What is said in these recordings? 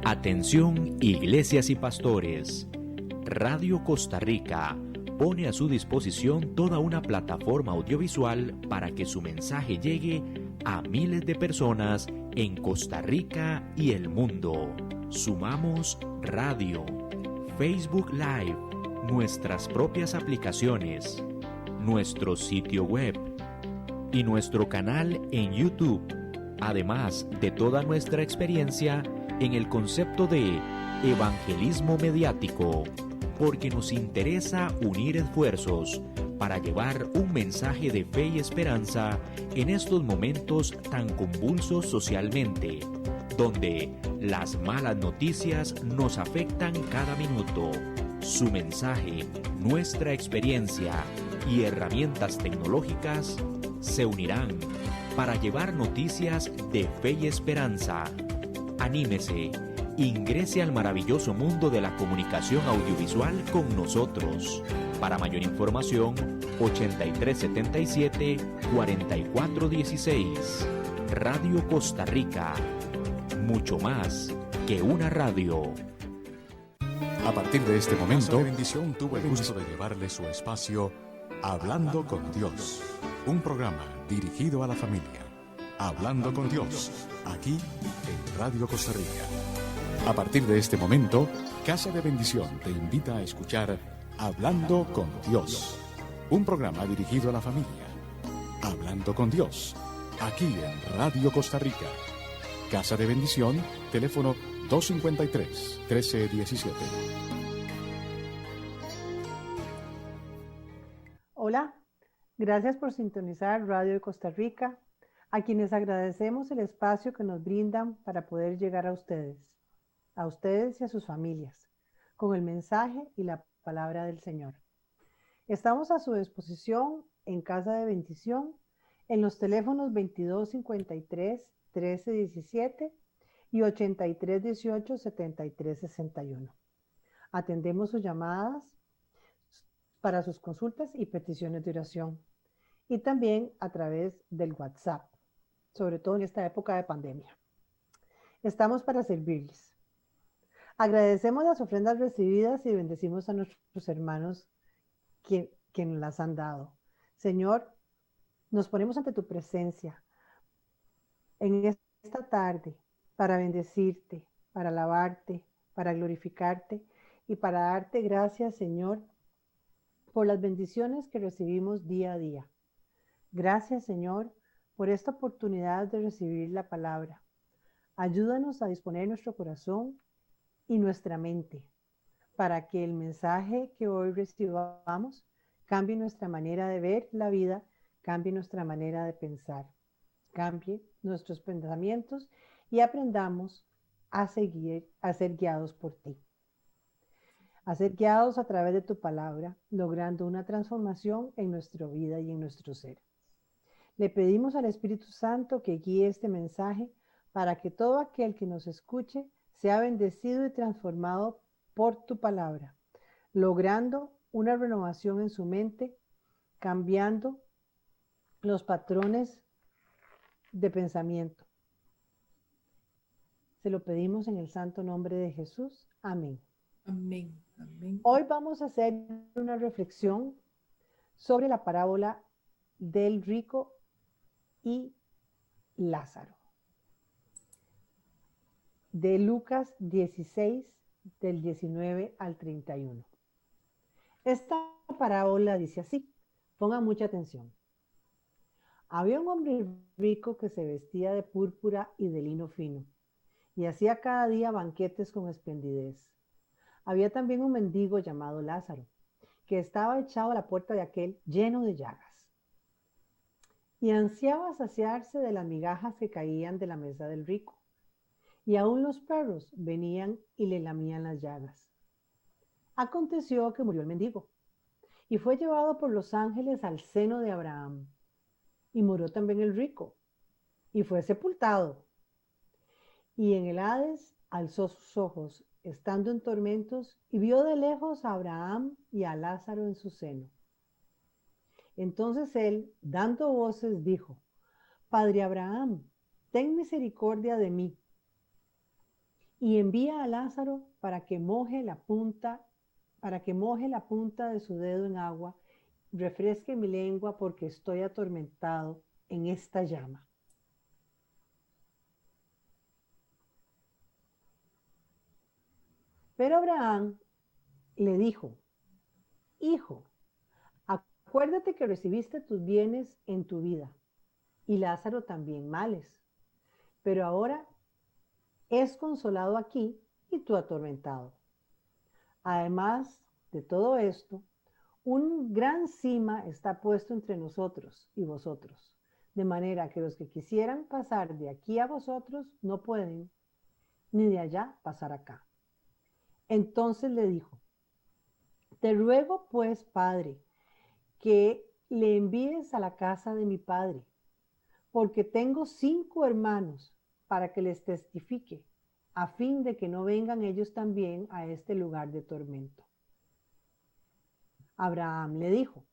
Atención, iglesias y pastores. Radio Costa Rica pone a su disposición toda una plataforma audiovisual para que su mensaje llegue a miles de personas en Costa Rica y el mundo. Sumamos radio, Facebook Live, nuestras propias aplicaciones, nuestro sitio web y nuestro canal en YouTube, además de toda nuestra experiencia en el concepto de evangelismo mediático, porque nos interesa unir esfuerzos para llevar un mensaje de fe y esperanza en estos momentos tan convulsos socialmente, donde las malas noticias nos afectan cada minuto. Su mensaje, nuestra experiencia y herramientas tecnológicas se unirán para llevar noticias de fe y esperanza. Anímese, ingrese al maravilloso mundo de la comunicación audiovisual con nosotros. Para mayor información, 8377-4416. Radio Costa Rica. Mucho más que una radio. A partir de este momento, Bendición tuvo el gusto de llevarle su espacio Hablando con Dios, un programa dirigido a la familia. Hablando con Dios, aquí en Radio Costa Rica. A partir de este momento, Casa de Bendición te invita a escuchar Hablando con Dios, un programa dirigido a la familia. Hablando con Dios, aquí en Radio Costa Rica. Casa de Bendición, teléfono 253-1317. Hola, gracias por sintonizar Radio de Costa Rica, a quienes agradecemos el espacio que nos brindan para poder llegar a ustedes y a sus familias, con el mensaje y la palabra del Señor. Estamos a su disposición en Casa de Bendición, en los teléfonos 2253-1317 y 8318-7361. Atendemos sus llamadas para sus consultas y peticiones de oración, y también a través del WhatsApp, sobre todo en esta época de pandemia. Estamos para servirles. Agradecemos las ofrendas recibidas y bendecimos a nuestros hermanos que nos las han dado. Señor, nos ponemos ante tu presencia en esta tarde para bendecirte, para alabarte, para glorificarte y para darte gracias, Señor, por las bendiciones que recibimos día a día. Gracias, Señor, por esta oportunidad de recibir la palabra. Ayúdanos a disponer nuestro corazón y nuestra mente para que el mensaje que hoy recibamos cambie nuestra manera de ver la vida, cambie nuestra manera de pensar, cambie nuestros pensamientos y aprendamos a ser guiados por ti. A ser guiados a través de tu palabra, logrando una transformación en nuestra vida y en nuestro ser. Le pedimos al Espíritu Santo que guíe este mensaje para que todo aquel que nos escuche sea bendecido y transformado por tu palabra, logrando una renovación en su mente, cambiando los patrones de pensamiento. Se lo pedimos en el santo nombre de Jesús. Amén. Amén. Amén. Hoy vamos a hacer una reflexión sobre la parábola del rico y Lázaro, de Lucas 16, del 19 al 31. Esta parábola dice así, pongan mucha atención. Había un hombre rico que se vestía de púrpura y de lino fino, y hacía cada día banquetes con esplendidez. Había también un mendigo llamado Lázaro, que estaba echado a la puerta de aquel lleno de llagas, y ansiaba saciarse de las migajas que caían de la mesa del rico, y aún los perros venían y le lamían las llagas. Aconteció que murió el mendigo, y fue llevado por los ángeles al seno de Abraham, y murió también el rico, y fue sepultado. Y en el Hades alzó sus ojos, estando en tormentos, y vio de lejos a Abraham y a Lázaro en su seno. Entonces él, dando voces, dijo: Padre Abraham, ten misericordia de mí, y envía a Lázaro para que moje la punta de su dedo en agua, refresque mi lengua porque estoy atormentado en esta llama. Pero Abraham le dijo: Hijo, acuérdate que recibiste tus bienes en tu vida, y Lázaro también males, pero ahora es consolado aquí y tú atormentado. Además de todo esto, un gran cima está puesto entre nosotros y vosotros, de manera que los que quisieran pasar de aquí a vosotros no pueden, ni de allá pasar acá. Entonces le dijo: Te ruego pues, Padre, que le envíes a la casa de mi padre, porque tengo 5 hermanos, para que les testifique, a fin de que no vengan ellos también a este lugar de tormento. Abraham le dijo: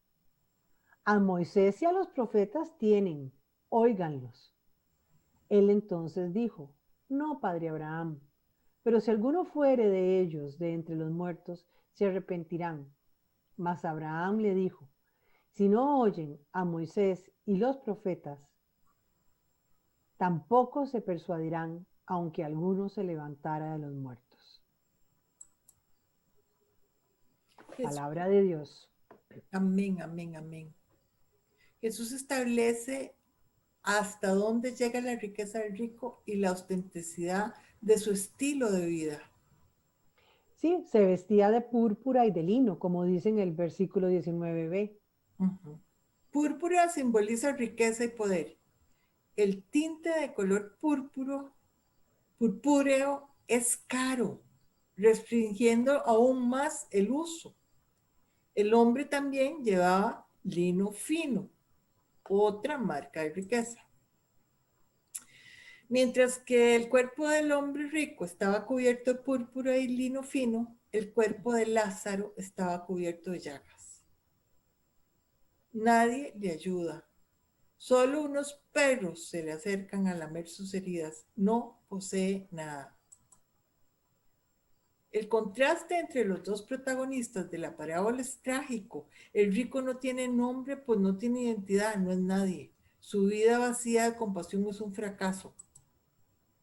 A Moisés y a los profetas tienen, óiganlos. Él entonces dijo: No, padre Abraham, pero si alguno fuere de ellos de entre los muertos, se arrepentirán. Mas Abraham le dijo: Si no oyen a Moisés y los profetas, tampoco se persuadirán, aunque alguno se levantara de los muertos. Palabra de Dios. Amén, amén, amén. Jesús establece hasta dónde llega la riqueza del rico y la autenticidad de su estilo de vida. Sí, se vestía de púrpura y de lino, como dice en el versículo 19b. Púrpura simboliza riqueza y poder. El tinte de color purpúreo es caro, restringiendo aún más el uso. El hombre también llevaba lino fino, otra marca de riqueza. Mientras que el cuerpo del hombre rico estaba cubierto de púrpura y lino fino, el cuerpo de Lázaro estaba cubierto de llagas. Nadie le ayuda. Solo unos perros se le acercan a lamer sus heridas. No posee nada. El contraste entre los dos protagonistas de la parábola es trágico. El rico no tiene nombre, pues no tiene identidad, no es nadie. Su vida vacía de compasión es un fracaso.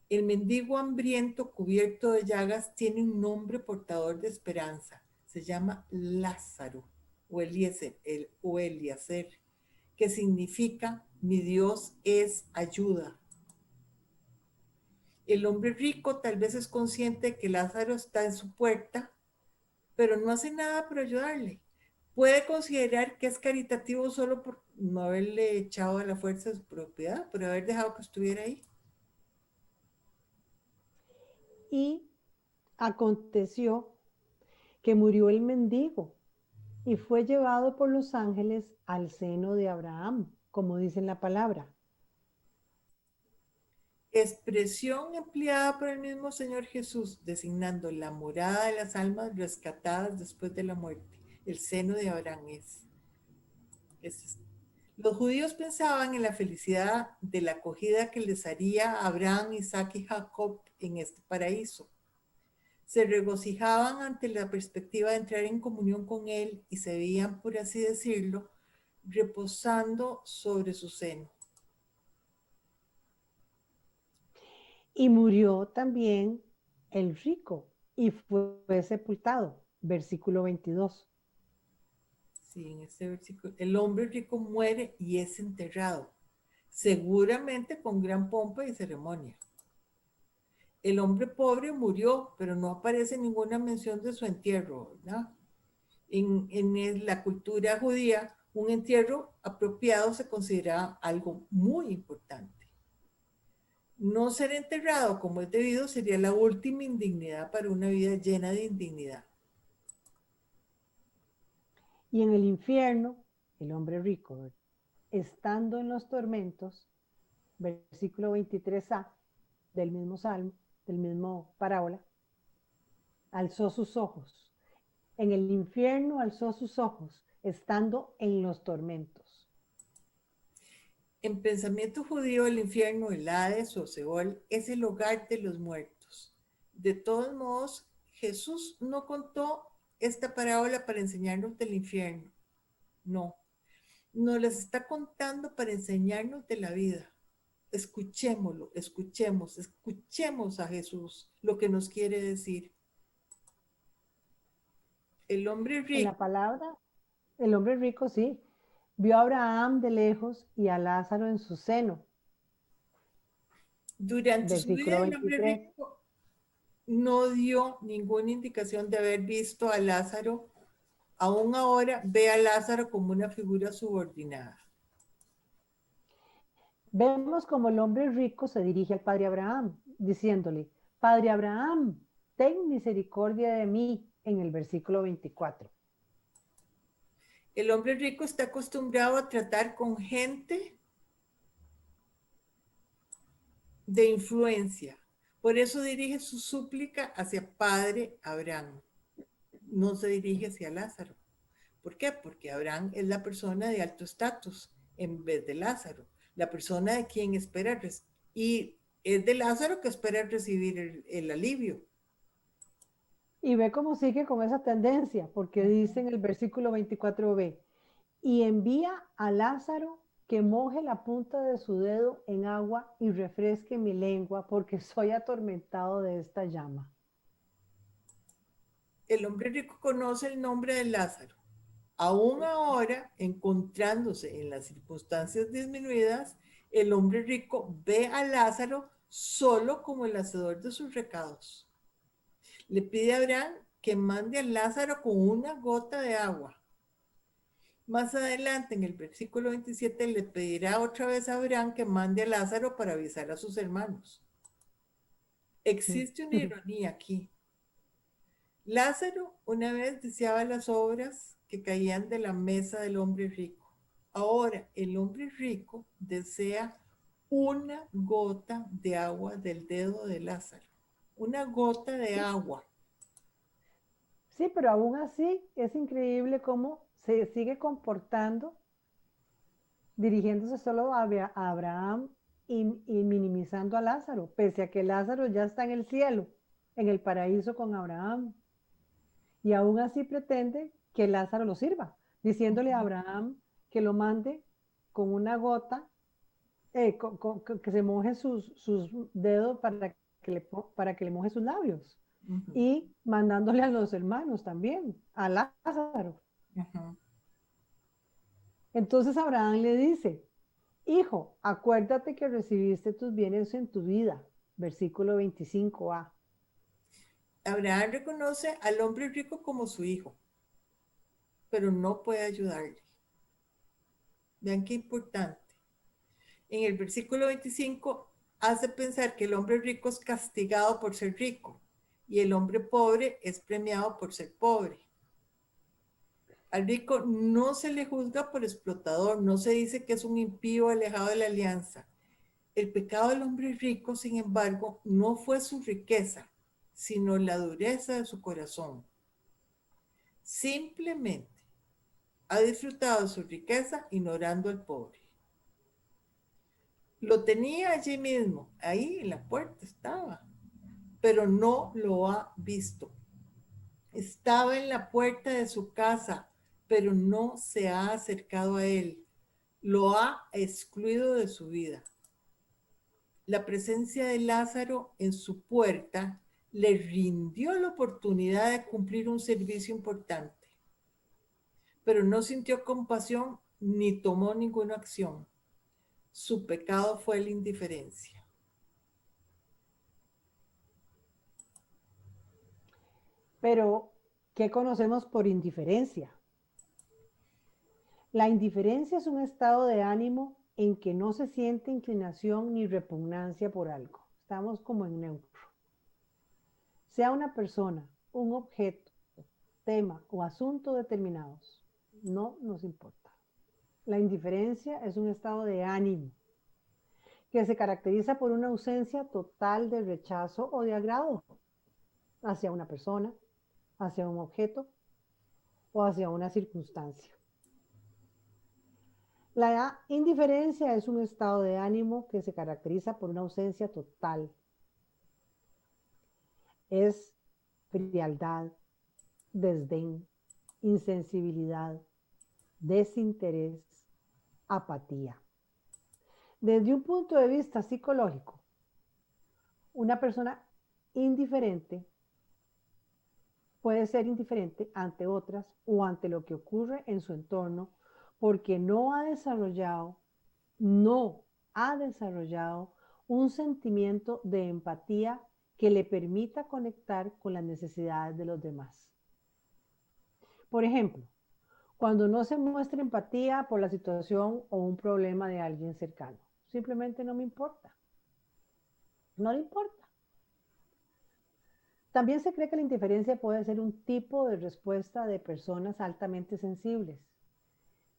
El mendigo hambriento cubierto de llagas tiene un nombre portador de esperanza. Se llama Lázaro o Eliezer, que significa mi Dios es ayuda. El hombre rico tal vez es consciente de que Lázaro está en su puerta, pero no hace nada por ayudarle. Puede considerar que es caritativo solo por no haberle echado a la fuerza de su propiedad, por haber dejado que estuviera ahí. Y aconteció que murió el mendigo y fue llevado por los ángeles al seno de Abraham, como dice en la palabra. Expresión empleada por el mismo Señor Jesús, designando la morada de las almas rescatadas después de la muerte. El seno de Abraham es. Los judíos pensaban en la felicidad de la acogida que les haría Abraham, Isaac y Jacob en este paraíso. Se regocijaban ante la perspectiva de entrar en comunión con él y se veían, por así decirlo, reposando sobre su seno. Y murió también el rico y fue sepultado. Versículo 22. Sí, en este versículo, el hombre rico muere y es enterrado, seguramente con gran pompa y ceremonia. El hombre pobre murió, pero no aparece ninguna mención de su entierro, ¿verdad? En la cultura judía, un entierro apropiado se consideraba algo muy importante. No ser enterrado como es debido sería la última indignidad para una vida llena de indignidad. Y en el infierno, el hombre rico, estando en los tormentos, versículo 23a del mismo salmo, del mismo parábola, alzó sus ojos. En el infierno alzó sus ojos, estando en los tormentos. En pensamiento judío, el infierno, el Hades o Seol, es el hogar de los muertos. De todos modos, Jesús no contó esta parábola para enseñarnos del infierno. No, nos las está contando para enseñarnos de la vida. Escuchémoslo, escuchemos a Jesús, lo que nos quiere decir. El hombre En la rico. palabra, el hombre rico, sí, vio a Abraham de lejos y a Lázaro en su seno. Durante su vida, Versículo el hombre 23. rico no dio ninguna indicación de haber visto a Lázaro. Aún ahora ve a Lázaro como una figura subordinada. Vemos como el hombre rico se dirige al padre Abraham, diciéndole, Padre Abraham, ten misericordia de mí, en el versículo 24. El hombre rico está acostumbrado a tratar con gente de influencia. Por eso dirige su súplica hacia Padre Abraham. No se dirige hacia Lázaro. ¿Por qué? Porque Abraham es la persona de alto estatus en vez de Lázaro. La persona de quien espera y es de Lázaro que espera recibir el alivio. Y ve cómo sigue con esa tendencia, porque dice en el versículo 24b, y envía a Lázaro que moje la punta de su dedo en agua y refresque mi lengua, porque soy atormentado de esta llama. El hombre rico conoce el nombre de Lázaro. Aún ahora, encontrándose en las circunstancias disminuidas, el hombre rico ve a Lázaro solo como el hacedor de sus recados. Le pide a Abraham que mande a Lázaro con una gota de agua. Más adelante, en el versículo 27, le pedirá otra vez a Abraham que mande a Lázaro para avisar a sus hermanos. Existe una ironía aquí. Lázaro una vez deseaba las obras que caían de la mesa del hombre rico. Ahora el hombre rico desea una gota de agua del dedo de Lázaro. Una gota de agua. Sí, pero aún así es increíble cómo se sigue comportando, dirigiéndose solo a Abraham y minimizando a Lázaro, pese a que Lázaro ya está en el cielo, en el paraíso con Abraham. Y aún así pretende que Lázaro lo sirva, diciéndole a Abraham que lo mande con una gota, que se moje sus dedos para que le moje sus labios. Y mandándole a los hermanos también, a Lázaro. Entonces Abraham le dice, hijo, acuérdate que recibiste tus bienes en tu vida. Versículo 25a. Abraham reconoce al hombre rico como su hijo, pero no puede ayudarle. Vean qué importante. En el versículo 25 hace pensar que el hombre rico es castigado por ser rico y el hombre pobre es premiado por ser pobre. Al rico no se le juzga por explotador, no se dice que es un impío alejado de la alianza. El pecado del hombre rico, sin embargo, no fue su riqueza, sino la dureza de su corazón. Simplemente ha disfrutado de su riqueza ignorando al pobre. Lo tenía allí mismo, ahí en la puerta estaba, pero no lo ha visto. Estaba en la puerta de su casa, pero no se ha acercado a él. Lo ha excluido de su vida. La presencia de Lázaro en su puerta le rindió la oportunidad de cumplir un servicio importante, pero no sintió compasión ni tomó ninguna acción. Su pecado fue la indiferencia. Pero, ¿qué conocemos por indiferencia? La indiferencia es un estado de ánimo en que no se siente inclinación ni repugnancia por algo. Estamos como en neutro. Sea una persona, un objeto, tema o asunto determinados, no nos importa. La indiferencia es un estado de ánimo que se caracteriza por una ausencia total de rechazo o de agrado hacia una persona, hacia un objeto o hacia una circunstancia. La indiferencia es un estado de ánimo que se caracteriza por una ausencia total. es frialdad, desdén, insensibilidad, desinterés, apatía. Desde un punto de vista psicológico, una persona indiferente puede ser indiferente ante otras o ante lo que ocurre en su entorno porque no ha desarrollado un sentimiento de empatía que le permita conectar con las necesidades de los demás. Por ejemplo, cuando no se muestra empatía por la situación o un problema de alguien cercano, simplemente no me importa. No le importa. También se cree que la indiferencia puede ser un tipo de respuesta de personas altamente sensibles,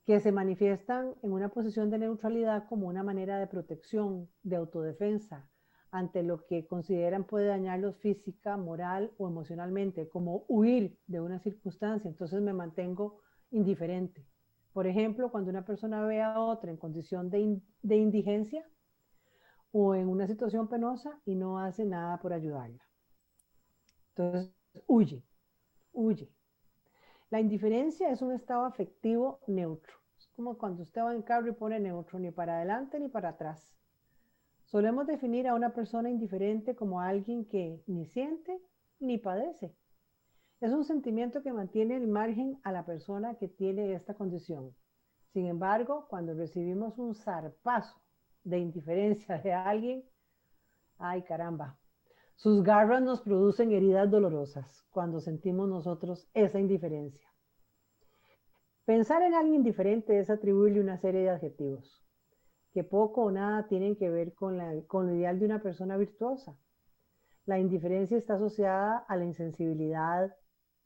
que se manifiestan en una posición de neutralidad como una manera de protección, de autodefensa, ante lo que consideran puede dañarlos física, moral o emocionalmente, como huir de una circunstancia, entonces me mantengo indiferente. Por ejemplo, cuando una persona ve a otra en condición de indigencia o en una situación penosa y no hace nada por ayudarla. Entonces, huye. La indiferencia es un estado afectivo neutro. Es como cuando usted va en carro y pone neutro, ni para adelante ni para atrás. Solemos definir a una persona indiferente como alguien que ni siente ni padece. Es un sentimiento que mantiene el margen a la persona que tiene esta condición. Sin embargo, cuando recibimos un zarpazo de indiferencia de alguien, ay caramba, sus garras nos producen heridas dolorosas cuando sentimos nosotros esa indiferencia. Pensar en alguien indiferente es atribuirle una serie de adjetivos que poco o nada tienen que ver con lo ideal de una persona virtuosa. La indiferencia está asociada a la insensibilidad,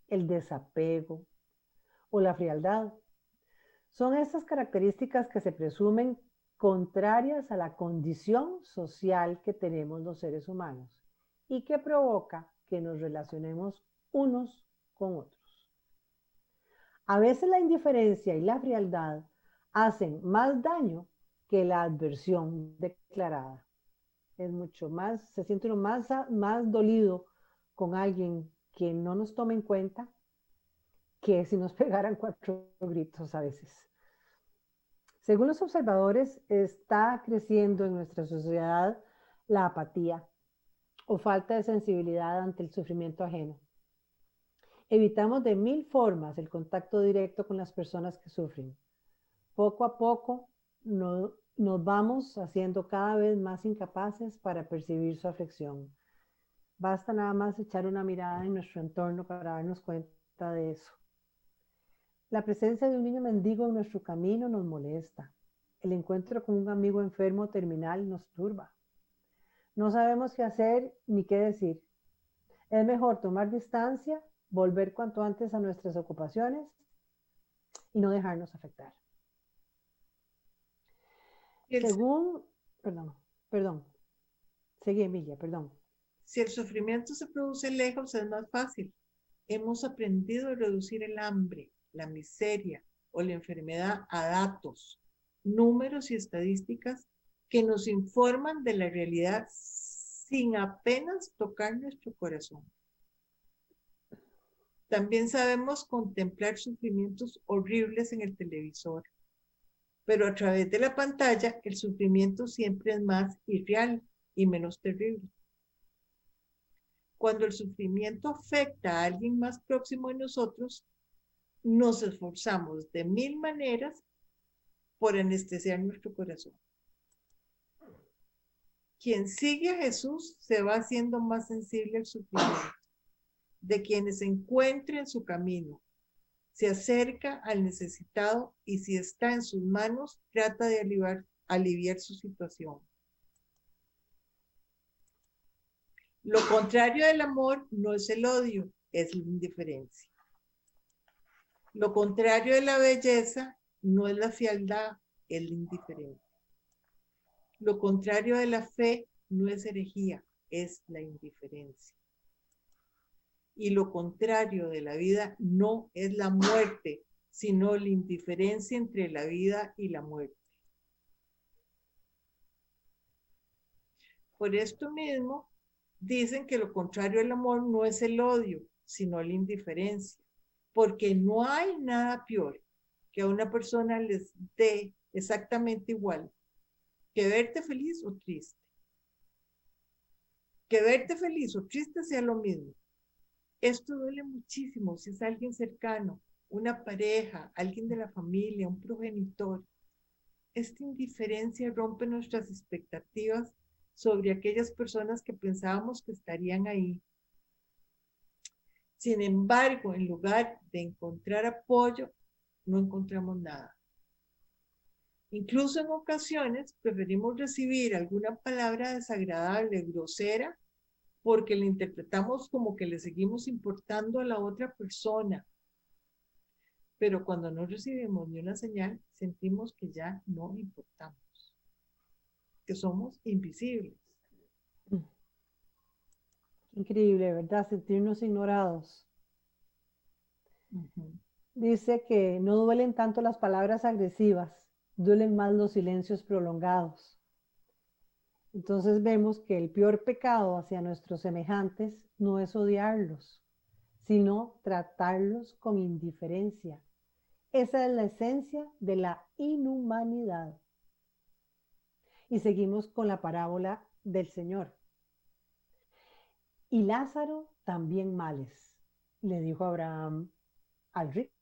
el desapego o la frialdad. Son estas características que se presumen contrarias a la condición social que tenemos los seres humanos y que provoca que nos relacionemos unos con otros. A veces la indiferencia y la frialdad hacen más daño que la adversión declarada. Es mucho más, se siente uno más dolido con alguien que no nos tome en cuenta que si nos pegaran 4 gritos a veces. Según los observadores, está creciendo en nuestra sociedad la apatía o falta de sensibilidad ante el sufrimiento ajeno. Evitamos de 1000 formas el contacto directo con las personas que sufren. Poco a poco nos vamos haciendo cada vez más incapaces para percibir su aflicción. Basta nada más echar una mirada en nuestro entorno para darnos cuenta de eso. La presencia de un niño mendigo en nuestro camino nos molesta. El encuentro con un amigo enfermo terminal nos turba. No sabemos qué hacer ni qué decir. Es mejor tomar distancia, volver cuanto antes a nuestras ocupaciones y no dejarnos afectar. Según, perdón, seguí Emilia, perdón. Si el sufrimiento se produce lejos es más fácil. Hemos aprendido a reducir el hambre, la miseria o la enfermedad a datos, números y estadísticas que nos informan de la realidad sin apenas tocar nuestro corazón. También sabemos contemplar sufrimientos horribles en el televisor, pero a través de la pantalla el sufrimiento siempre es más irreal y menos terrible. Cuando el sufrimiento afecta a alguien más próximo a nosotros, nos esforzamos de 1000 maneras por anestesiar nuestro corazón. Quien sigue a Jesús se va haciendo más sensible al sufrimiento de quienes se encuentre en su camino. Se acerca al necesitado y si está en sus manos, trata de aliviar su situación. Lo contrario del amor no es el odio, es la indiferencia. Lo contrario de la belleza no es la fealdad, es la indiferencia. Lo contrario de la fe no es herejía, es la indiferencia. Y lo contrario de la vida no es la muerte, sino la indiferencia entre la vida y la muerte. Por esto mismo, dicen que lo contrario al amor no es el odio, sino la indiferencia, porque no hay nada peor que a una persona les dé exactamente igual que verte feliz o triste. Que verte feliz o triste sea lo mismo. Esto duele muchísimo si es alguien cercano, una pareja, alguien de la familia, un progenitor. Esta indiferencia rompe nuestras expectativas sobre aquellas personas que pensábamos que estarían ahí. Sin embargo, en lugar de encontrar apoyo, no encontramos nada. Incluso en ocasiones preferimos recibir alguna palabra desagradable, grosera, porque la interpretamos como que le seguimos importando a la otra persona. Pero cuando no recibimos ni una señal, sentimos que ya no importamos, que somos invisibles. Increíble, ¿verdad? Sentirnos ignorados. Dice que no duelen tanto las palabras agresivas, duelen más los silencios prolongados. Entonces vemos que el peor pecado hacia nuestros semejantes no es odiarlos, sino tratarlos con indiferencia. Esa es la esencia de la inhumanidad. Y seguimos con la parábola del Señor. Y Lázaro también males, le dijo Abraham al rico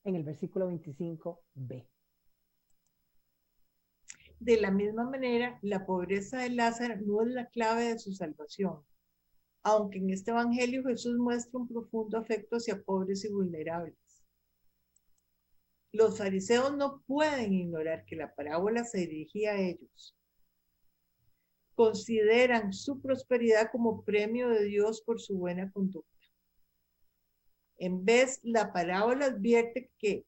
en el versículo 25b. De la misma manera, la pobreza de Lázaro no es la clave de su salvación, aunque en este evangelio Jesús muestra un profundo afecto hacia pobres y vulnerables. Los fariseos no pueden ignorar que la parábola se dirigía a ellos. Consideran su prosperidad como premio de Dios por su buena conducta. En vez, la parábola advierte que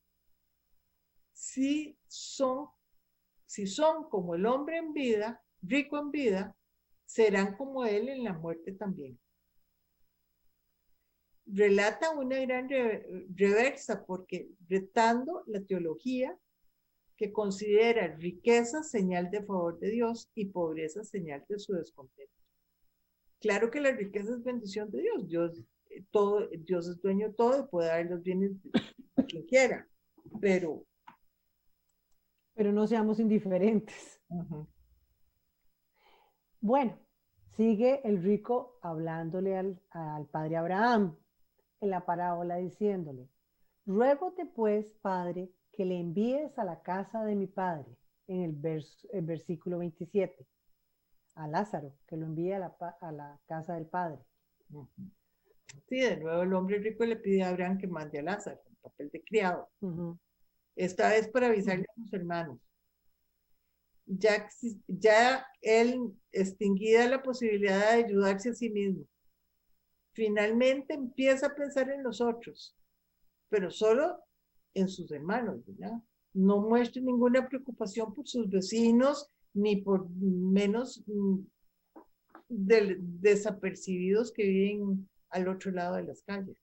si son como el hombre en vida, rico en vida, serán como él en la muerte también. Relata una gran reversa porque retando la teología que considera riqueza señal de favor de Dios y pobreza señal de su descontento. Claro que la riqueza es bendición de Dios. Dios es dueño de todo y puede dar los bienes a quien quiera, pero no seamos indiferentes. Bueno, sigue el rico hablándole al padre Abraham en la parábola diciéndole: ruégote pues, padre, que le envíes a la casa de mi padre, en el versículo 27, a Lázaro, que lo envíe a la casa del padre. Sí, de nuevo el hombre rico le pide a Abraham que mande a Lázaro, en papel de criado. Esta vez para avisarle a sus hermanos. Ya él extinguida la posibilidad de ayudarse a sí mismo. Finalmente empieza a pensar en los otros, pero solo en sus hermanos, ¿verdad? No muestra ninguna preocupación por sus vecinos, ni por menos desapercibidos que viven al otro lado de las calles.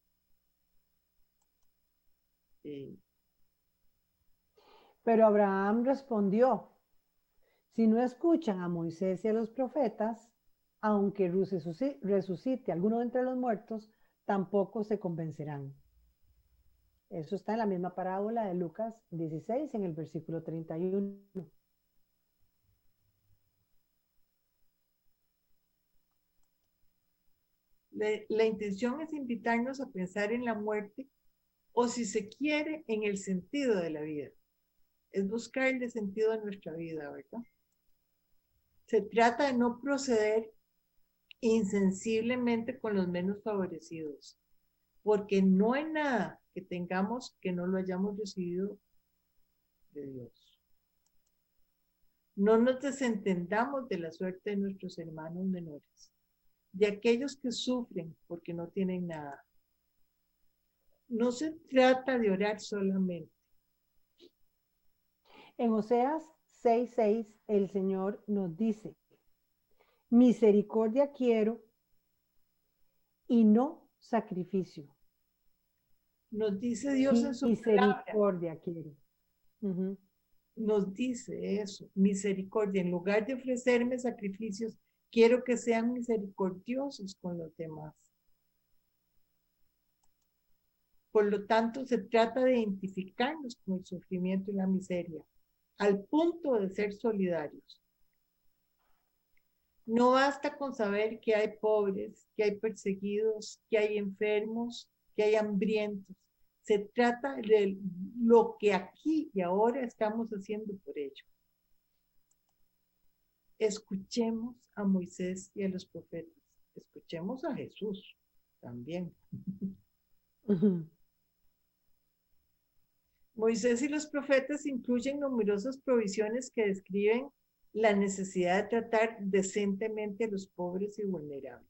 Pero Abraham respondió: si no escuchan a Moisés y a los profetas, aunque resucite alguno entre los muertos, tampoco se convencerán. Eso está en la misma parábola de Lucas 16, en el versículo 31. La intención es invitarnos a pensar en la muerte, o si se quiere, en el sentido de la vida. Es buscarle sentido a nuestra vida, ¿verdad? Se trata de no proceder insensiblemente con los menos favorecidos, porque no hay nada que tengamos que no lo hayamos recibido de Dios. No nos desentendamos de la suerte de nuestros hermanos menores, de aquellos que sufren porque no tienen nada. No se trata de orar solamente. En Oseas 6:6 el Señor nos dice: misericordia quiero y no sacrificio. Nos dice Dios en su misericordia quiero. Nos dice eso, misericordia. En lugar de ofrecerme sacrificios quiero que sean misericordiosos con los demás. Por lo tanto, se trata de identificarnos con el sufrimiento y la miseria, al punto de ser solidarios. No basta con saber que hay pobres, que hay perseguidos, que hay enfermos, que hay hambrientos. Se trata de lo que aquí y ahora estamos haciendo por ellos. Escuchemos a Moisés y a los profetas. Escuchemos a Jesús también. Moisés y los profetas incluyen numerosas provisiones que describen la necesidad de tratar decentemente a los pobres y vulnerables.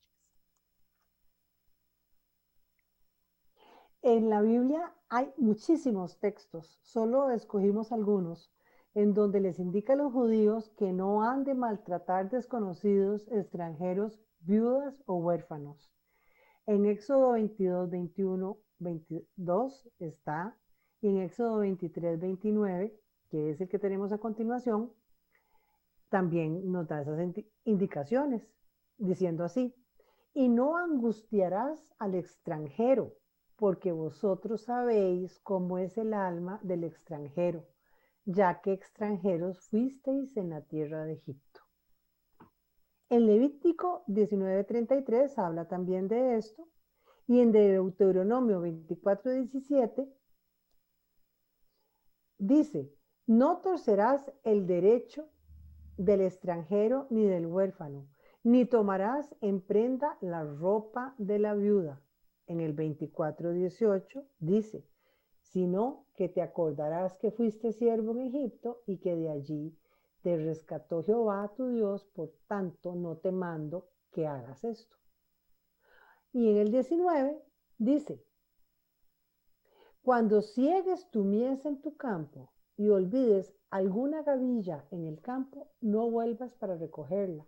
En la Biblia hay muchísimos textos, solo escogimos algunos, en donde les indica a los judíos que no han de maltratar desconocidos, extranjeros, viudas o huérfanos. En Éxodo 22, 21, 22 está, y en Éxodo 23, 29, que es el que tenemos a continuación, también nos da esas indicaciones, diciendo así: y no angustiarás al extranjero, porque vosotros sabéis cómo es el alma del extranjero, ya que extranjeros fuisteis en la tierra de Egipto. En Levítico 19:33 habla también de esto, y en Deuteronomio 24:17 dice: no torcerás el derecho del extranjero ni del huérfano, ni tomarás en prenda la ropa de la viuda. En el 24:18 dice: sino que te acordarás que fuiste siervo en Egipto y que de allí te rescató Jehová tu Dios, por tanto no te mando que hagas esto. Y en el 19 dice: cuando ciegues tu mies en tu campo y olvides alguna gavilla en el campo, no vuelvas para recogerla.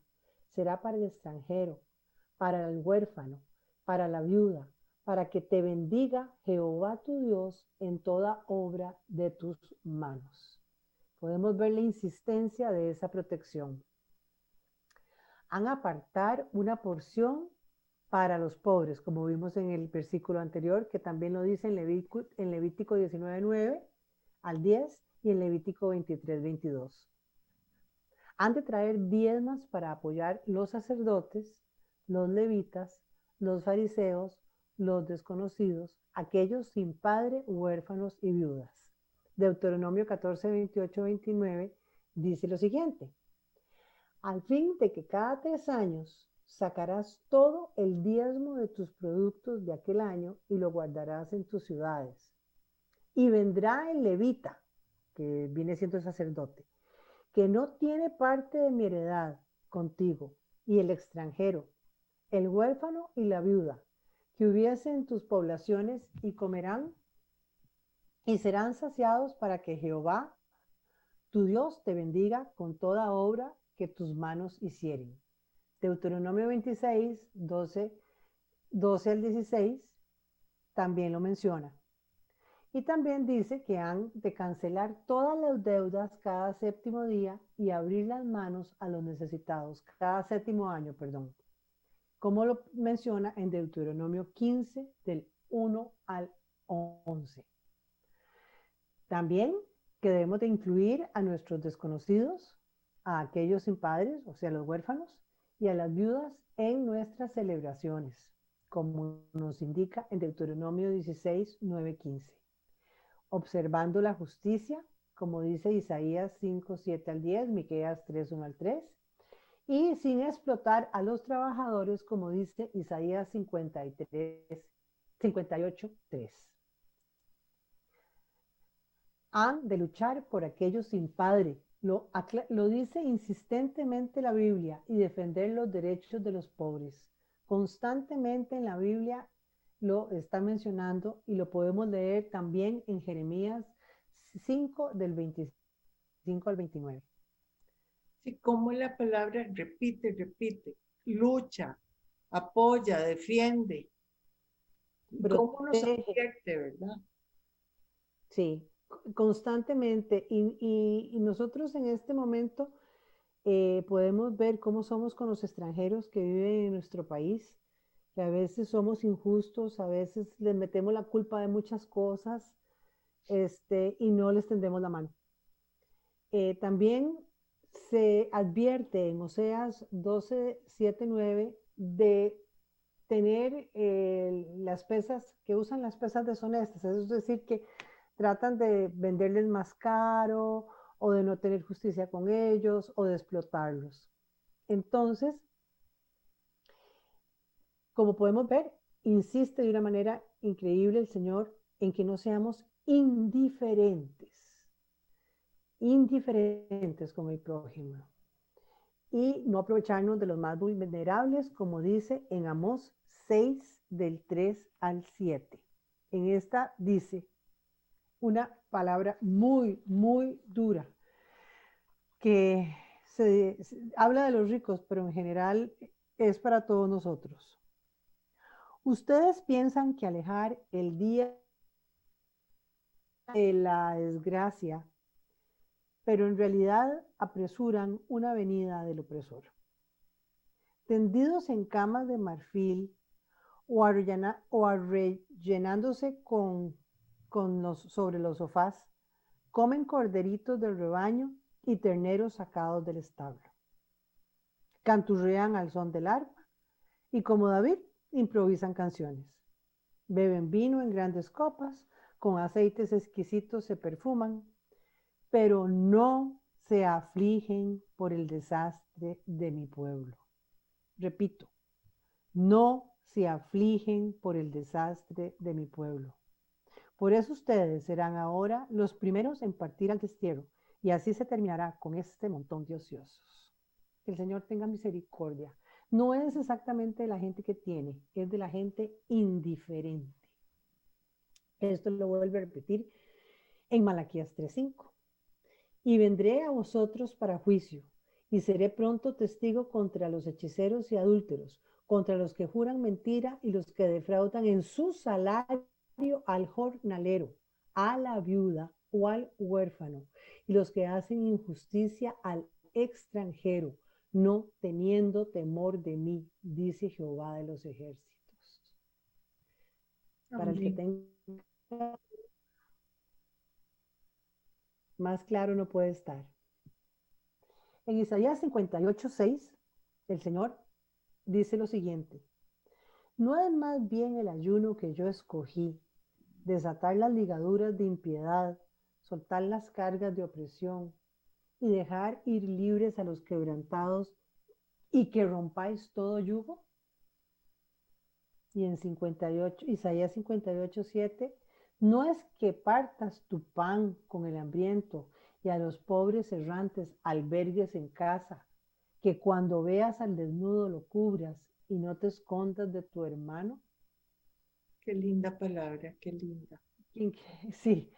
Será para el extranjero, para el huérfano, para la viuda, para que te bendiga Jehová tu Dios en toda obra de tus manos. Podemos ver la insistencia de esa protección. Han apartar una porción para los pobres, como vimos en el versículo anterior, que también lo dice en Levítico 19:9 al 10 y en Levítico 23:22. Han de traer diezmas para apoyar los sacerdotes, los levitas, los fariseos, los desconocidos, aquellos sin padre, huérfanos y viudas. Deuteronomio 14, 28, 29 dice lo siguiente: al fin de que cada 3 años sacarás todo el diezmo de tus productos de aquel año y lo guardarás en tus ciudades. Y vendrá el levita, que viene siendo el sacerdote, que no tiene parte de mi heredad contigo, y el extranjero, el huérfano y la viuda, que hubiese en tus poblaciones, y comerán y serán saciados, para que Jehová, tu Dios, te bendiga con toda obra que tus manos hicieren. Deuteronomio 26, 12 al 16 también lo menciona. Y también dice que han de cancelar todas las deudas cada séptimo día y abrir las manos a los necesitados, cada séptimo año, perdón, como lo menciona en Deuteronomio 15, del 1 al 11. También que debemos de incluir a nuestros desconocidos, a aquellos sin padres, o sea, los huérfanos, y a las viudas en nuestras celebraciones, como nos indica en Deuteronomio 16, 9, 15. Observando la justicia, como dice Isaías 5, 7 al 10, Miqueas 3, 1 al 3, y sin explotar a los trabajadores, como dice Isaías 58, 3. Han de luchar por aquellos sin padre, lo dice insistentemente la Biblia, y defender los derechos de los pobres. Constantemente en la Biblia lo está mencionando, y lo podemos leer también en Jeremías 5, del 25 al 29. Sí, como la palabra repite, lucha, apoya, defiende. ¿Cómo nos advierte, verdad? Sí, constantemente. Y nosotros en este momento podemos ver cómo somos con los extranjeros que viven en nuestro país, que a veces somos injustos, a veces les metemos la culpa de muchas cosas, y no les tendemos la mano. También se advierte en Oseas 12, 7, 9 de tener las pesas, que usan las pesas deshonestas, es decir, que tratan de venderles más caro o de no tener justicia con ellos o de explotarlos. Entonces, como podemos ver, insiste de una manera increíble el Señor en que no seamos indiferentes con el prójimo y no aprovecharnos de los más vulnerables, como dice en Amós 6, del 3 al 7. En esta dice una palabra muy, muy dura, que habla de los ricos, pero en general es para todos nosotros. Ustedes piensan que alejar el día de la desgracia, pero en realidad apresuran una venida del opresor. Tendidos en camas de marfil o arrellenándose sobre los sofás, comen corderitos del rebaño y terneros sacados del establo. Canturrean al son del arpa y, como David, improvisan canciones. Beben vino en grandes copas, con aceites exquisitos se perfuman, pero no se afligen por el desastre de mi pueblo. Repito, no se afligen por el desastre de mi pueblo. Por eso ustedes serán ahora los primeros en partir al destierro, y así se terminará con este montón de ociosos. Que el Señor tenga misericordia. No es exactamente de la gente que tiene, es de la gente indiferente. Esto lo vuelve a repetir en Malaquías 3:5. Y vendré a vosotros para juicio, y seré pronto testigo contra los hechiceros y adúlteros, contra los que juran mentira y los que defraudan en su salario al jornalero, a la viuda o al huérfano, y los que hacen injusticia al extranjero, no teniendo temor de mí, dice Jehová de los ejércitos. Para el que tenga más claro no puede estar. En Isaías 58:6, el Señor dice lo siguiente: ¿no es más bien el ayuno que yo escogí, desatar las ligaduras de impiedad, soltar las cargas de opresión y dejar ir libres a los quebrantados y que rompáis todo yugo? Y en Isaías 58:7, no es que partas tu pan con el hambriento y a los pobres errantes albergues en casa, que cuando veas al desnudo lo cubras y no te escondas de tu hermano. Qué linda palabra, qué linda. Sí,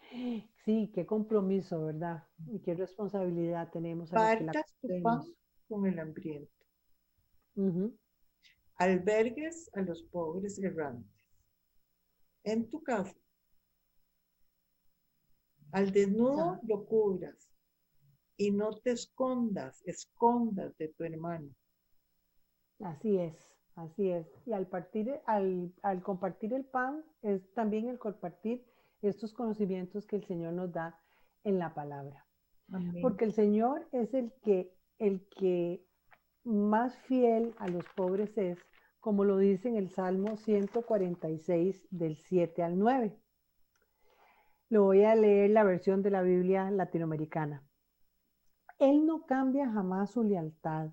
sí, qué compromiso, ¿verdad? Y qué responsabilidad tenemos a los que la Partas tu pan con el hambriento. Albergues a los pobres errantes. En tu casa. Al desnudo lo cubras y no te escondas de tu hermano. Así es, así es. Y al compartir el pan es también el compartir estos conocimientos que el Señor nos da en la palabra. Amén. Porque el Señor es el que más fiel a los pobres es, como lo dice en el Salmo 146 del 7 al 9. Lo voy a leer la versión de la Biblia latinoamericana. Él no cambia jamás su lealtad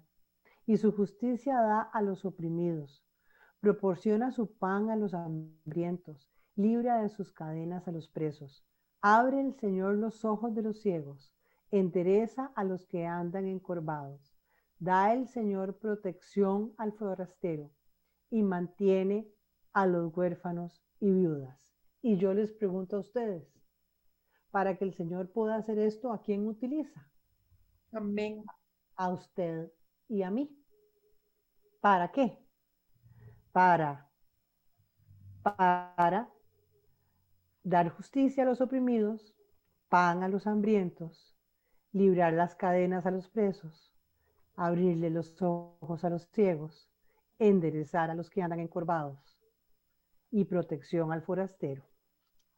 y su justicia da a los oprimidos. Proporciona su pan a los hambrientos, libra de sus cadenas a los presos. Abre el Señor los ojos de los ciegos, endereza a los que andan encorvados. Da el Señor protección al forastero y mantiene a los huérfanos y viudas. Y yo les pregunto a ustedes, para que el Señor pueda hacer esto, ¿a quién utiliza? Amén. A usted y a mí. ¿Para qué? Para dar justicia a los oprimidos, pan a los hambrientos, librar las cadenas a los presos, abrirle los ojos a los ciegos, enderezar a los que andan encorvados, y protección al forastero,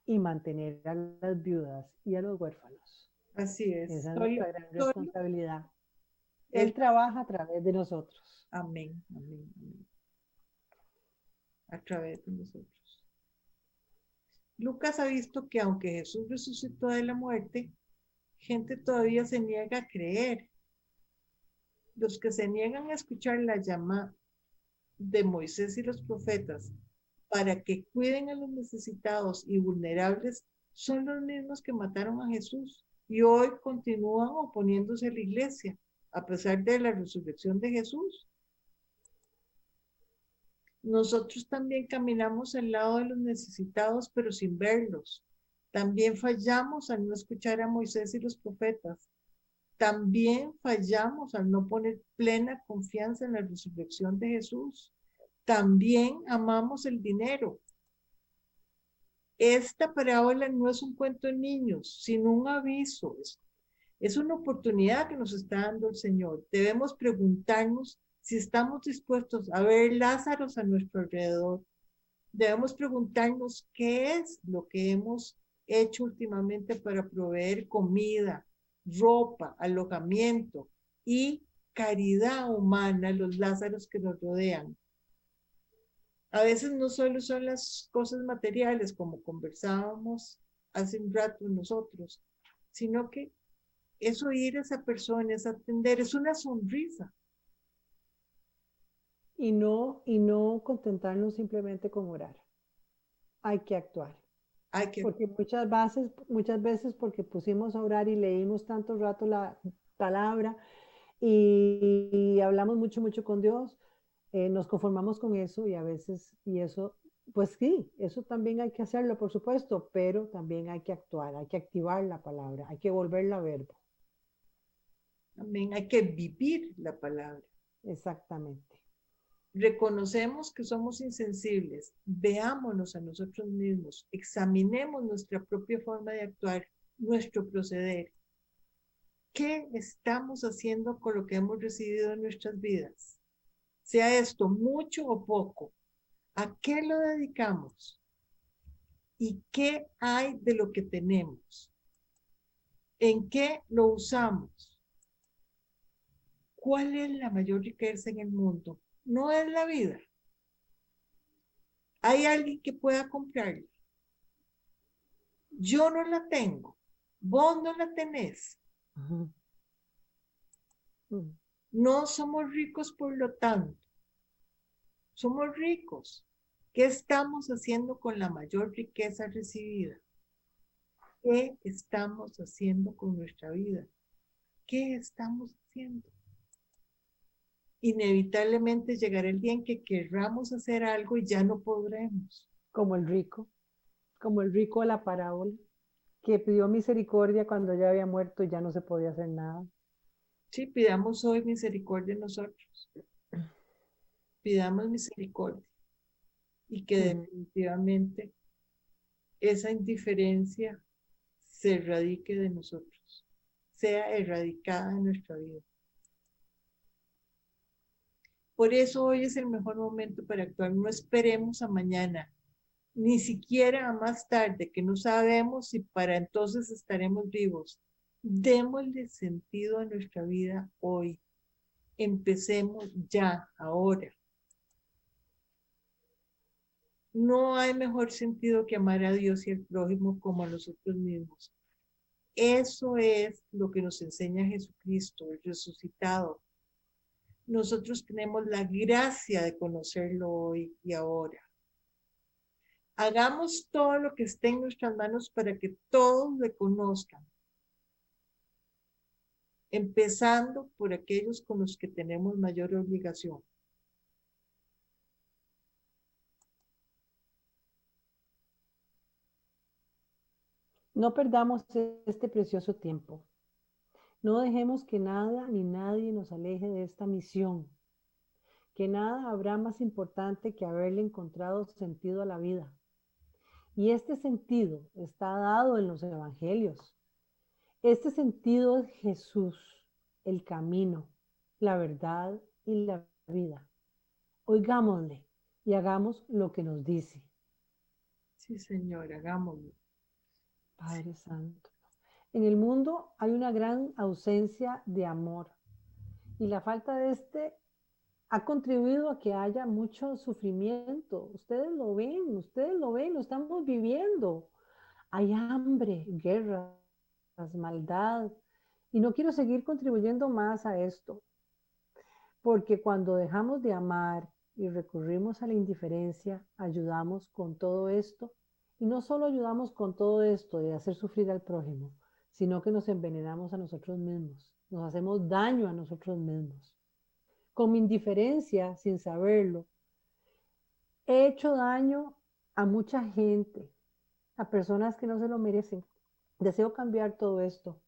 y mantener a las viudas y a los huérfanos. Así es. Esa es nuestra gran Solo responsabilidad. Él. Él trabaja a través de nosotros. Amén, amén, amén. A través de nosotros. Lucas ha visto que aunque Jesús resucitó de la muerte, gente todavía se niega a creer. Los que se niegan a escuchar la llama de Moisés y los profetas para que cuiden a los necesitados y vulnerables son los mismos que mataron a Jesús y hoy continúan oponiéndose a la iglesia a pesar de la resurrección de Jesús. Nosotros también caminamos al lado de los necesitados, pero sin verlos. También fallamos al no escuchar a Moisés y los profetas. También fallamos al no poner plena confianza en la resurrección de Jesús. También amamos el dinero. Esta parábola no es un cuento de niños, sino un aviso. Es una oportunidad que nos está dando el Señor. Debemos preguntarnos si estamos dispuestos a ver Lázaros a nuestro alrededor. Debemos preguntarnos qué es lo que hemos hecho últimamente para proveer comida, ropa, alojamiento y caridad humana a los Lázaros que nos rodean. A veces no solo son las cosas materiales, como conversábamos hace un rato nosotros, sino que es oír a esa persona, es atender, es una sonrisa. Y no contentarnos simplemente con orar. Hay que actuar. Porque muchas veces porque pusimos a orar y leímos tanto rato la palabra y hablamos mucho con Dios, nos conformamos con eso y a veces, y eso, pues sí, eso también hay que hacerlo, por supuesto, pero también hay que actuar, hay que activar la palabra, hay que volverla verbo. También hay que vivir la palabra. Exactamente. Reconocemos que somos insensibles, veámonos a nosotros mismos, examinemos nuestra propia forma de actuar, nuestro proceder. ¿Qué estamos haciendo con lo que hemos recibido en nuestras vidas? Sea esto mucho o poco, ¿a qué lo dedicamos? ¿Y qué hay de lo que tenemos? ¿En qué lo usamos? ¿Cuál es la mayor riqueza en el mundo? No es la vida. ¿Hay alguien que pueda comprarla? Yo no la tengo. Vos no la tenés. No somos ricos por lo tanto. Somos ricos. ¿Qué estamos haciendo con la mayor riqueza recibida? ¿Qué estamos haciendo con nuestra vida? ¿Qué estamos haciendo? Inevitablemente llegará el día en que querramos hacer algo y ya no podremos. Como el rico de la parábola, que pidió misericordia cuando ya había muerto y ya no se podía hacer nada. Sí, pidamos hoy misericordia nosotros. Pidamos misericordia. Y que definitivamente esa indiferencia se erradique de nosotros, sea erradicada de nuestra vida. Por eso hoy es el mejor momento para actuar. No esperemos a mañana, ni siquiera a más tarde, que no sabemos si para entonces estaremos vivos. Démosle sentido a nuestra vida hoy. Empecemos ya, ahora. No hay mejor sentido que amar a Dios y al prójimo como a nosotros mismos. Eso es lo que nos enseña Jesucristo, el resucitado. Nosotros tenemos la gracia de conocerlo hoy y ahora. Hagamos todo lo que esté en nuestras manos para que todos le conozcan, empezando por aquellos con los que tenemos mayor obligación. No perdamos este precioso tiempo. No dejemos que nada ni nadie nos aleje de esta misión. Que nada habrá más importante que haberle encontrado sentido a la vida. Y este sentido está dado en los evangelios. Este sentido es Jesús, el camino, la verdad y la vida. Oigámosle y hagamos lo que nos dice. Sí, Señor, hagámoslo. Padre Santo. En el mundo hay una gran ausencia de amor y la falta de este ha contribuido a que haya mucho sufrimiento. Ustedes lo ven, lo estamos viviendo. Hay hambre, guerras, maldad. Y no quiero seguir contribuyendo más a esto, porque cuando dejamos de amar y recurrimos a la indiferencia, ayudamos con todo esto. Y no solo ayudamos con todo esto de hacer sufrir al prójimo, sino que nos envenenamos a nosotros mismos, nos hacemos daño a nosotros mismos. Con mi indiferencia, sin saberlo, he hecho daño a mucha gente, a personas que no se lo merecen. Deseo cambiar todo esto,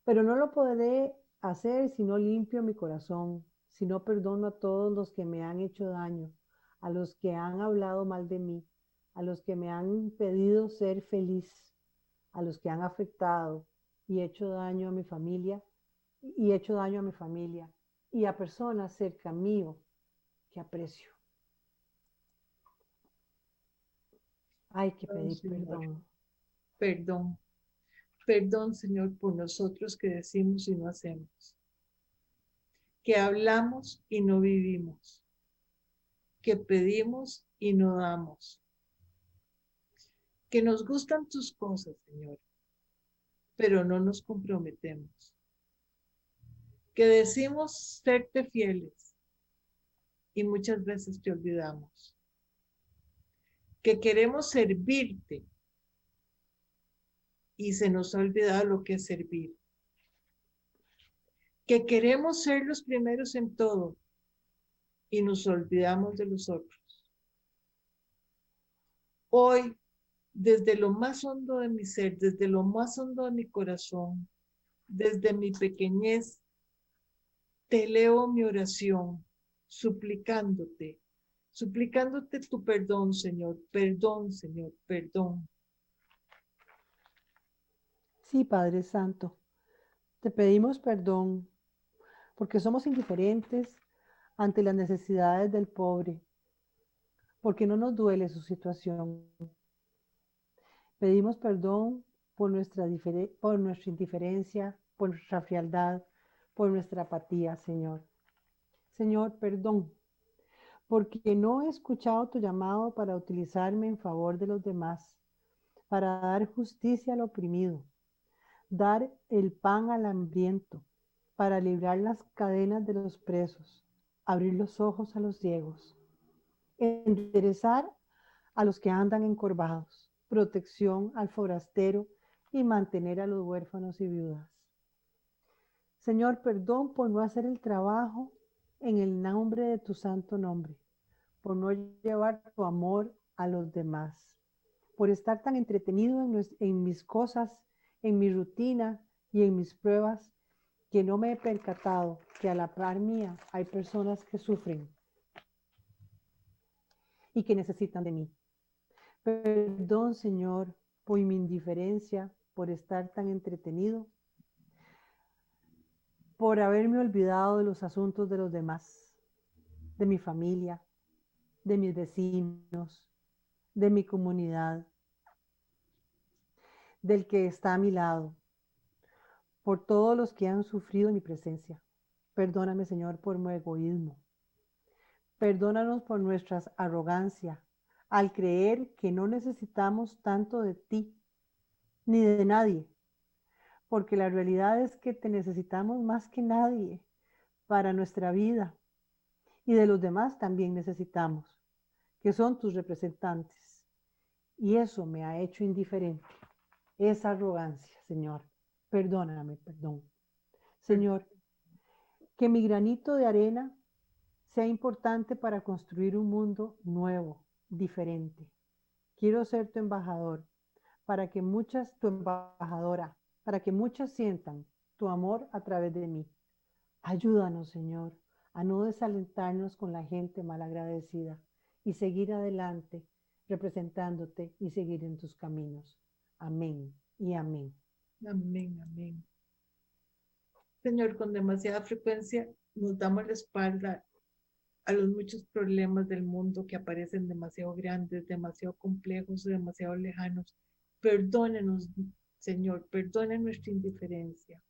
pero no lo podré hacer si no limpio mi corazón, si no perdono a todos los que me han hecho daño, a los que han hablado mal de mí, a los que me han impedido ser feliz, a los que han afectado y hecho daño a mi familia y a personas cerca mío que aprecio. Hay que Oh, pedir Señor, perdón. perdón. Perdón, Señor, por nosotros que decimos y no hacemos, que hablamos y no vivimos, que pedimos y no damos, que nos gustan tus cosas, Señor, pero no nos comprometemos, que decimos serte fieles y muchas veces te olvidamos, que queremos servirte y se nos ha olvidado lo que es servir, que queremos ser los primeros en todo y nos olvidamos de los otros. Hoy, desde lo más hondo de mi ser, desde lo más hondo de mi corazón, desde mi pequeñez, te elevo mi oración, suplicándote, suplicándote tu perdón, Señor, perdón. Sí, Padre Santo, te pedimos perdón porque somos indiferentes ante las necesidades del pobre, porque no nos duele su situación. Pedimos perdón por nuestra indiferencia, por nuestra frialdad, por nuestra apatía, Señor. Señor, perdón, porque no he escuchado tu llamado para utilizarme en favor de los demás, para dar justicia al oprimido, dar el pan al hambriento, para librar las cadenas de los presos, abrir los ojos a los ciegos, enderezar a los que andan encorvados, protección al forastero y mantener a los huérfanos y viudas. Señor, perdón por no hacer el trabajo en el nombre de tu santo nombre, por no llevar tu amor a los demás, por estar tan entretenido en mis cosas, en mi rutina y en mis pruebas, que no me he percatado que a la par mía hay personas que sufren y que necesitan de mí. Perdón, Señor, por mi indiferencia, por estar tan entretenido, por haberme olvidado de los asuntos de los demás, de mi familia, de mis vecinos, de mi comunidad, del que está a mi lado, por todos los que han sufrido en mi presencia. Perdóname, Señor, por mi egoísmo. Perdónanos por nuestra arrogancia al creer que no necesitamos tanto de ti ni de nadie, porque la realidad es que te necesitamos más que nadie para nuestra vida y de los demás también necesitamos, que son tus representantes. Y eso me ha hecho indiferente, esa arrogancia, Señor. Perdóname, perdón. Señor, que mi granito de arena sea importante para construir un mundo nuevo, diferente. Quiero ser tu embajador, tu embajadora, para que muchas sientan tu amor a través de mí. Ayúdanos, Señor, a no desalentarnos con la gente malagradecida y seguir adelante representándote y seguir en tus caminos. Amén y amén. Amén, amén. Señor, con demasiada frecuencia nos damos la espalda a los muchos problemas del mundo que aparecen demasiado grandes, demasiado complejos, demasiado lejanos. Perdónenos, Señor, perdona nuestra indiferencia.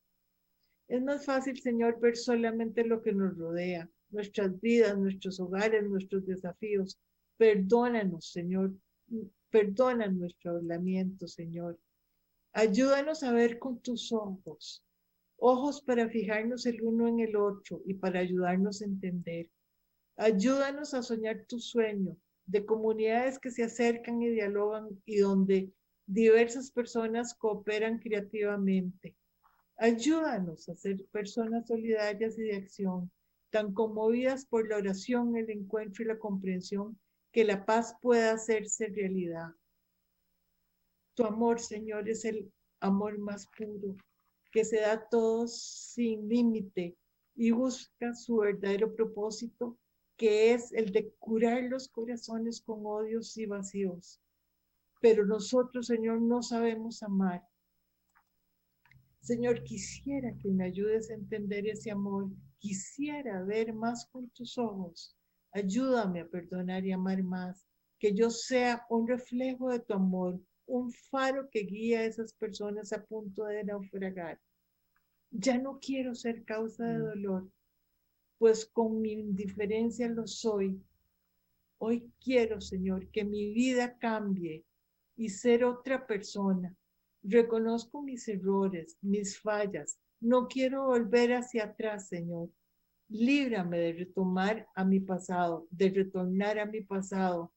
Es más fácil, Señor, ver solamente lo que nos rodea, nuestras vidas, nuestros hogares, nuestros desafíos. Perdónanos, Señor. Perdona nuestro hablamiento, Señor. Ayúdanos a ver con tus ojos, ojos para fijarnos el uno en el otro y para ayudarnos a entender. Ayúdanos a soñar tu sueño de comunidades que se acercan y dialogan y donde diversas personas cooperan creativamente. Ayúdanos a ser personas solidarias y de acción, tan conmovidas por la oración, el encuentro y la comprensión, que la paz pueda hacerse realidad. Tu amor, Señor, es el amor más puro, que se da a todos sin límite y busca su verdadero propósito, que es el de curar los corazones con odios y vacíos. Pero nosotros, Señor, no sabemos amar. Señor, quisiera que me ayudes a entender ese amor. Quisiera ver más con tus ojos. Ayúdame a perdonar y amar más. Que yo sea un reflejo de tu amor, un faro que guía a esas personas a punto de naufragar. Ya no quiero ser causa de dolor, pues con mi indiferencia lo soy. Hoy quiero, Señor, que mi vida cambie y ser otra persona. Reconozco mis errores, mis fallas. No quiero volver hacia atrás, Señor. Líbrame de retomar a mi pasado, de retornar a mi pasado.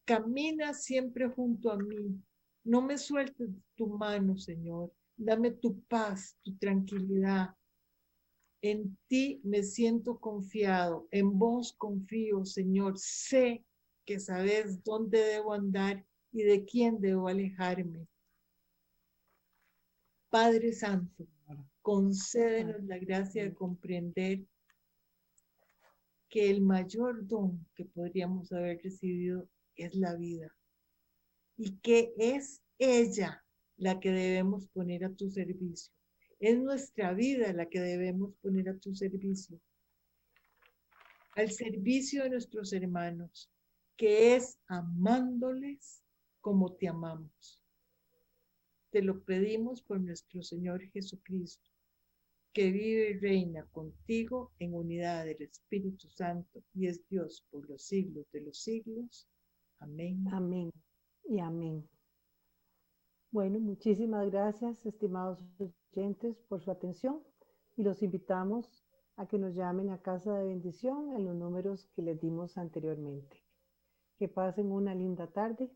Camina siempre junto a mí. No me sueltes tu mano, Señor. Dame tu paz, tu tranquilidad. En ti me siento confiado, en vos confío, Señor. Sé que sabes dónde debo andar y de quién debo alejarme. Padre Santo, concédenos la gracia de comprender que el mayor don que podríamos haber recibido es la vida y que es ella la que debemos poner a tu servicio. Es nuestra vida la que debemos poner a tu servicio, al servicio de nuestros hermanos, que es amándoles como te amamos. Te lo pedimos por nuestro Señor Jesucristo, que vive y reina contigo en unidad del Espíritu Santo y es Dios por los siglos de los siglos. Amén. Amén y amén. Bueno, muchísimas gracias, estimados oyentes, por su atención y los invitamos a que nos llamen a Casa de Bendición en los números que les dimos anteriormente. Que pasen una linda tarde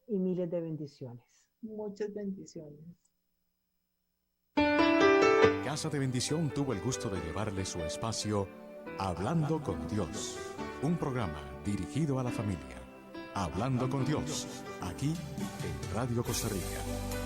y miles de bendiciones. Muchas bendiciones. Casa de Bendición tuvo el gusto de llevarle su espacio Hablando con Dios, un programa dirigido a la familia. Hablando con Dios, aquí en Radio Costa Rica.